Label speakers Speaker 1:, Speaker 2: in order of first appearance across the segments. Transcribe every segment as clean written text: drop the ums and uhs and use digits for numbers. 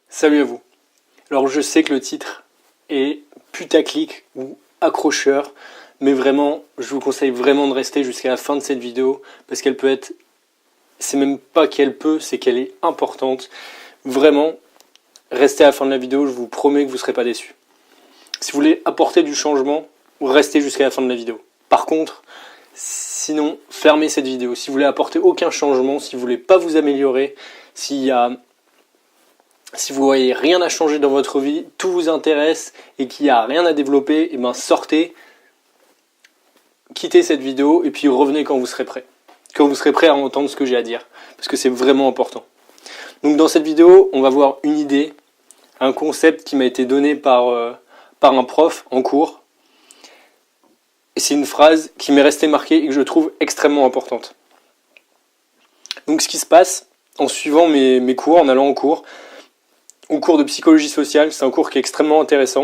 Speaker 1: Salut à vous. Alors je sais que le titre est putaclic ou accrocheur, mais vraiment, je vous conseille vraiment de rester jusqu'à la fin de cette vidéo parce qu'elle peut être, c'est même pas qu'elle peut, c'est qu'elle est importante. Vraiment, restez à la fin de la vidéo, je vous promets que vous ne serez pas déçus. Si vous voulez apporter du changement, restez jusqu'à la fin de la vidéo. Par contre, sinon, fermez cette vidéo. Si vous voulez apporter aucun changement, si vous voulez pas vous améliorer, si vous voyez rien à changer dans votre vie, tout vous intéresse et qu'il n'y a rien à développer, et ben sortez, quittez cette vidéo et puis revenez quand vous serez prêt. Quand vous serez prêt à entendre ce que j'ai à dire. Parce que c'est vraiment important. Donc dans cette vidéo, on va voir une idée, un concept qui m'a été donné par un prof en cours. Et c'est une phrase qui m'est restée marquée et que je trouve extrêmement importante. Donc ce qui se passe en suivant mes cours, en allant en cours, au cours de psychologie sociale, c'est un cours qui est extrêmement intéressant.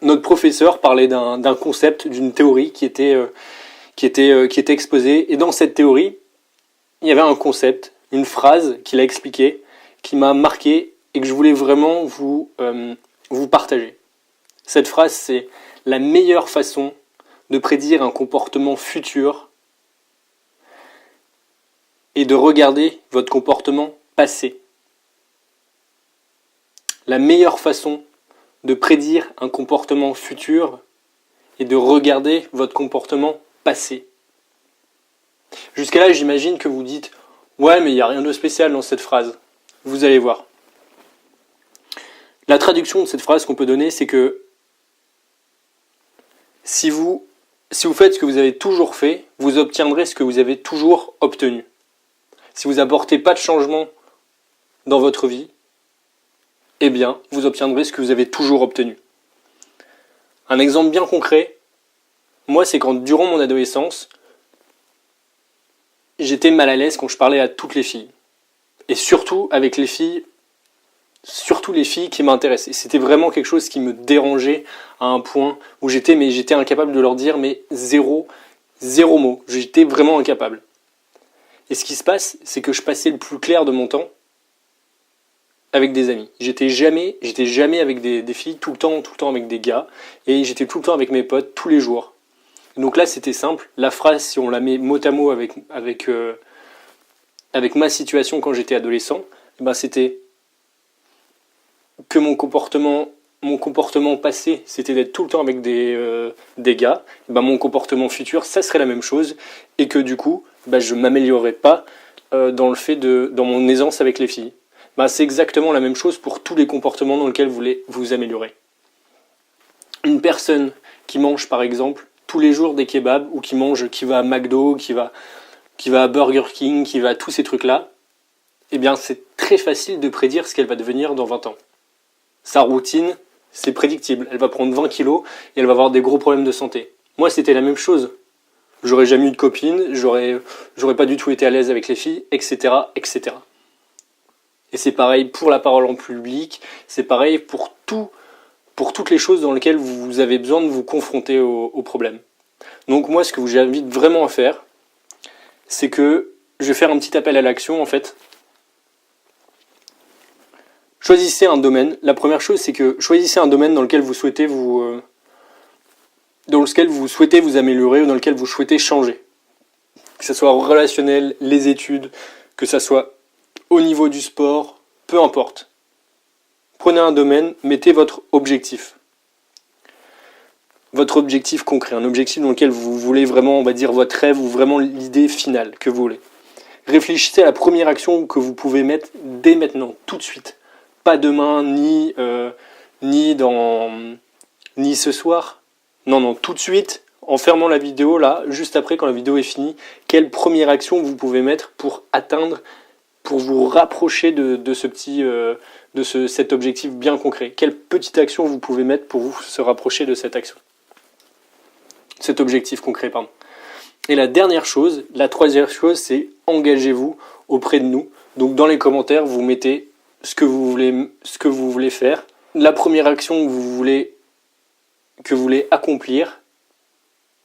Speaker 1: Notre professeur parlait d'un concept, d'une théorie qui était exposée. Et dans cette théorie, il y avait un concept, une phrase qu'il a expliquée, qui m'a marqué et que je voulais vraiment vous partager. Cette phrase, c'est « La meilleure façon de prédire un comportement futur est de regarder votre comportement passé. » La meilleure façon de prédire un comportement futur est de regarder votre comportement passé. Jusqu'à là, j'imagine que vous dites « Ouais, mais il n'y a rien de spécial dans cette phrase. » Vous allez voir. La traduction de cette phrase qu'on peut donner, c'est que si vous faites ce que vous avez toujours fait, vous obtiendrez ce que vous avez toujours obtenu. Si vous n'apportez pas de changement dans votre vie, eh bien, vous obtiendrez ce que vous avez toujours obtenu. Un exemple bien concret, moi, c'est quand, durant mon adolescence, j'étais mal à l'aise quand je parlais à toutes les filles. Et surtout avec les filles, surtout les filles qui m'intéressaient. C'était vraiment quelque chose qui me dérangeait à un point où j'étais incapable de leur dire mais zéro mot. J'étais vraiment incapable. Et ce qui se passe, c'est que je passais le plus clair de mon temps avec des amis. J'étais jamais avec des filles, tout le temps avec des gars, et j'étais tout le temps avec mes potes, tous les jours. Donc là, c'était simple. La phrase, si on la met mot à mot avec ma situation quand j'étais adolescent, ben c'était que mon comportement passé, c'était d'être tout le temps avec des gars. Ben mon comportement futur, ça serait la même chose, et que du coup, ben je m'améliorerais pas dans mon aisance avec les filles. Ben, c'est exactement la même chose pour tous les comportements dans lesquels vous voulez vous améliorer. Une personne qui mange par exemple tous les jours des kebabs ou qui va à McDo, qui va à Burger King, qui va à tous ces trucs-là, eh bien c'est très facile de prédire ce qu'elle va devenir dans 20 ans. Sa routine, c'est prédictible. Elle va prendre 20 kilos et elle va avoir des gros problèmes de santé. Moi, c'était la même chose. J'aurais jamais eu de copine, j'aurais pas du tout été à l'aise avec les filles, etc., etc. Et c'est pareil pour la parole en public, c'est pareil pour toutes les choses dans lesquelles vous avez besoin de vous confronter aux problèmes. Donc moi, ce que j'invite vraiment à faire, c'est que je vais faire un petit appel à l'action en fait. Choisissez un domaine. La première chose, c'est que choisissez un domaine dans lequel vous souhaitez vous améliorer ou dans lequel vous souhaitez changer. Que ce soit relationnel, les études, que ce soit au niveau du sport, peu importe. Prenez un domaine, mettez votre objectif. Votre objectif concret, un objectif dans lequel vous voulez vraiment, on va dire, votre rêve ou vraiment l'idée finale que vous voulez. Réfléchissez à la première action que vous pouvez mettre dès maintenant, tout de suite. Pas demain, ni ce soir. Non, tout de suite, en fermant la vidéo, là, juste après, quand la vidéo est finie, quelle première action vous pouvez mettre pour vous rapprocher de cet objectif bien concret. Quelle petite action vous pouvez mettre pour vous se rapprocher de cette action. Cet objectif concret, pardon. Et la troisième chose, c'est engagez-vous auprès de nous. Donc dans les commentaires, vous mettez ce que vous voulez faire, la première action que vous voulez accomplir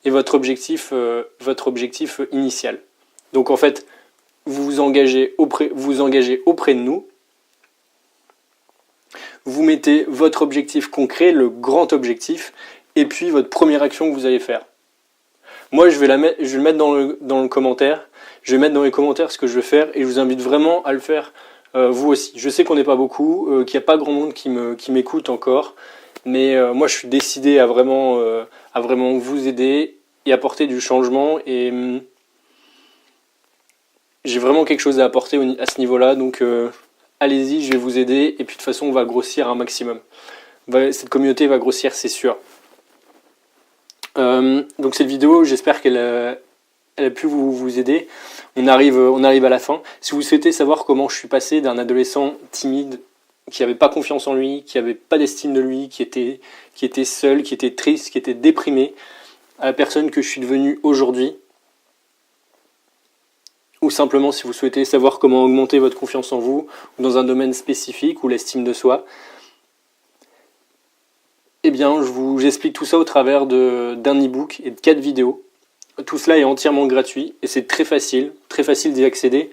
Speaker 1: et votre objectif initial. Donc en fait, vous vous engagez auprès de nous vous mettez votre objectif concret, le grand objectif, et puis votre première action que vous allez faire. Moi, je vais le mettre dans le commentaire. Je vais mettre dans les commentaires ce que je vais faire et je vous invite vraiment à le faire vous aussi. Je sais qu'on n'est pas beaucoup, qu'il n'y a pas grand monde qui m'écoute encore, mais moi, je suis décidé à vraiment vous aider et apporter du changement. Et j'ai vraiment quelque chose à apporter à ce niveau-là, donc allez-y, je vais vous aider. Et puis de toute façon, on va grossir un maximum. Cette communauté va grossir, c'est sûr. Donc cette vidéo, j'espère qu'elle a pu vous aider. On arrive à la fin. Si vous souhaitez savoir comment je suis passé d'un adolescent timide, qui n'avait pas confiance en lui, qui n'avait pas d'estime de lui, qui était seul, qui était triste, qui était déprimé, à la personne que je suis devenu aujourd'hui, ou simplement si vous souhaitez savoir comment augmenter votre confiance en vous, ou dans un domaine spécifique, ou l'estime de soi, eh bien, j'explique tout ça au travers d'un e-book et de 4 vidéos. Tout cela est entièrement gratuit et c'est très facile d'y accéder.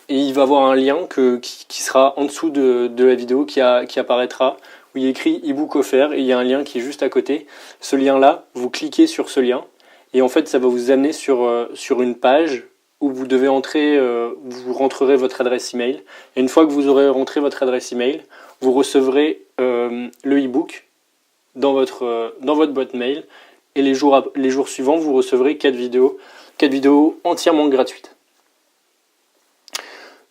Speaker 1: Et il va y avoir un lien qui sera en dessous de la vidéo qui apparaîtra, où il y a écrit e-book offert et il y a un lien qui est juste à côté. Ce lien-là, vous cliquez sur ce lien et en fait, ça va vous amener sur une page où vous devez vous rentrerez votre adresse email. Et une fois que vous aurez rentré votre adresse email, vous recevrez le e-book dans votre boîte mail et les jours suivants vous recevrez 4 vidéos entièrement gratuites.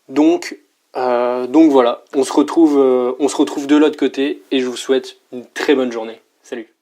Speaker 1: Donc voilà, on se retrouve de l'autre côté et je vous souhaite une très bonne journée. Salut.